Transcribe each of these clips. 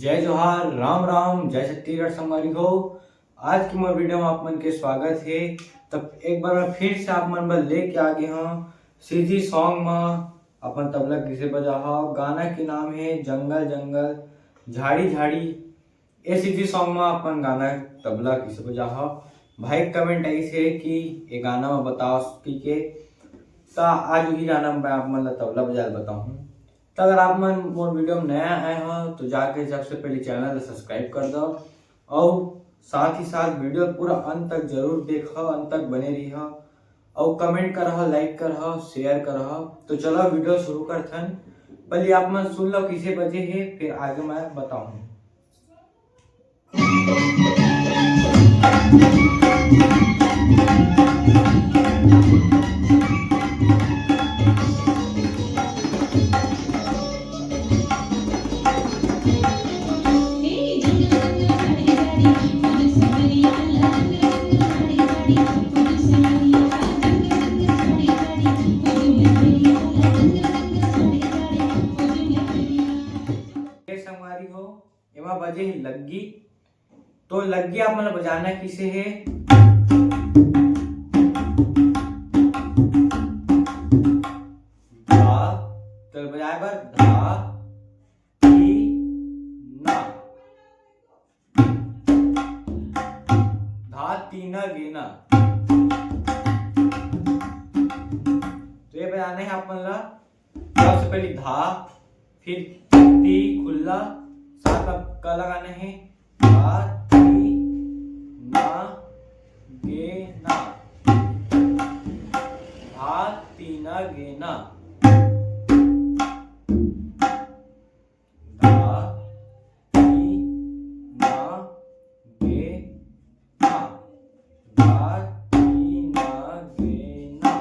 जय जोहार, राम राम, जय छत्तीसगढ़ संगवारी हो। आज की मोर वीडियो में आप मन के स्वागत है। तब एक बार मैं फिर से आप मन बर लेके आ गए हूँ सीधी सॉन्ग में अपन तबला किसे बजा हो। गाना के नाम है जंगल जंगल झाड़ी झाड़ी। ये सीधी सॉन्ग में अपन गाना तबला किसे बजा हो। भाई कमेंट आई है कि ये गाना में बताओ के तो आज वही गाना में आप मन तबला बजा बताऊँ। तो अगर आप मन मोर वीडियो में नया आए हो तो जाके सबसे पहले चैनल सब्सक्राइब कर दो और साथ ही साथ वीडियो पूरा अंत तक जरूर देखो, अंत तक बने रहो और कमेंट करो, लाइक करो, शेयर करो। तो चलो वीडियो शुरू करथन। पहले आप मन सुन लो किसे बजे है, फिर आगे मैं बताऊँ। संगवारी हो एमा बजे ही लग्गी। तो लग्गी आप मन बजाना किसे है। धा तो बजाए बर धा धी ना, धा तीना गेना। तो ये बजाना है आप मन ला। सबसे पहले धा, फिर ती खुला, साथ में क लगाना है। धा ती ना गे ना, धा तीना गे ना, धा ती ना गे ना, धा ती ना गे ना,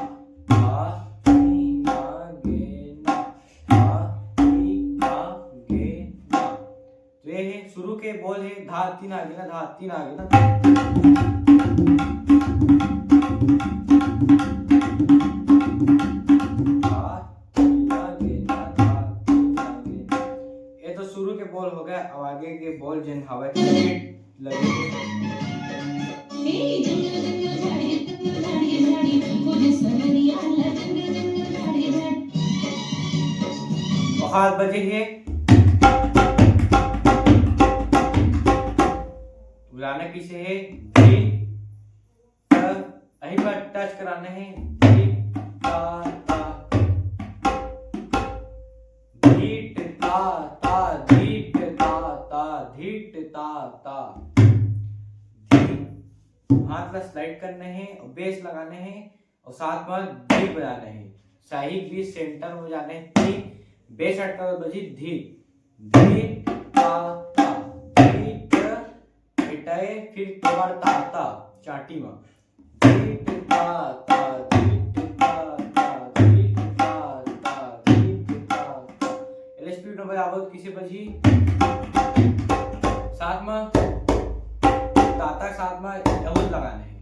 धा ती ना गे ना, धा ती ना गे ना। तो ये है शुरू के बोल है धा तीन आगे ना, धा तीन आगे ना। ये तो शुरू के बोल हो गए। अब आगे के बोल जिन हवा हाथ बजे है। बुलाना किसे है। यहीं पर टच कराना है। धीट ता ता धीट ता ता धीट ता ता। हाथ में स्लाइड करना है और बेस लगाना है और साथ में धी बजाना है। सही भी सेंटर में जाना है। बेस अटका बजी धी धी ता ता धीट इटाए, फिर दोबारा ता ता चाटी में धीट ता ता धीट ता ता धीट ता ता धीट ता ता। एल स्पीड में बजावो किसे बजी। साथ में ताता साथ में यहुद लगाना है।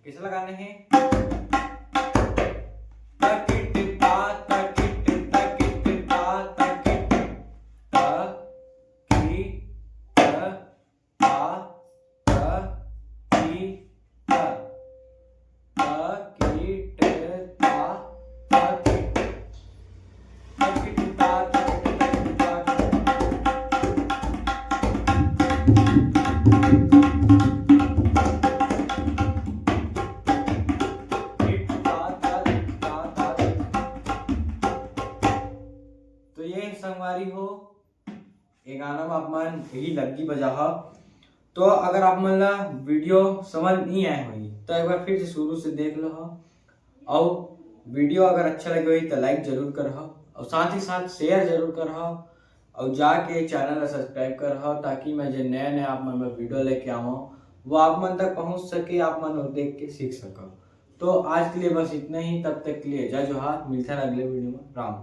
किसे लगाने हैं। तो ये संगवारी हो ये गाना में आप मन यही लग्गी बजा हो। तो अगर आप मन ला वीडियो समझ नहीं आए हुई तो एक बार फिर से शुरू से देख लो और वीडियो अगर अच्छा लगे हुई तो लाइक जरूर करो और साथ ही साथ शेयर जरूर करो और जाके चैनल सब्सक्राइब करो ताकि मैं जो नया नया आप मन में वीडियो लेके आऊँ वो आप मन तक पहुँच सके, आप मन देख के सीख सको। तो आज के लिए बस इतना ही। तब तक के लिए जय जोहार। मिलते हैं अगले वीडियो में। राम।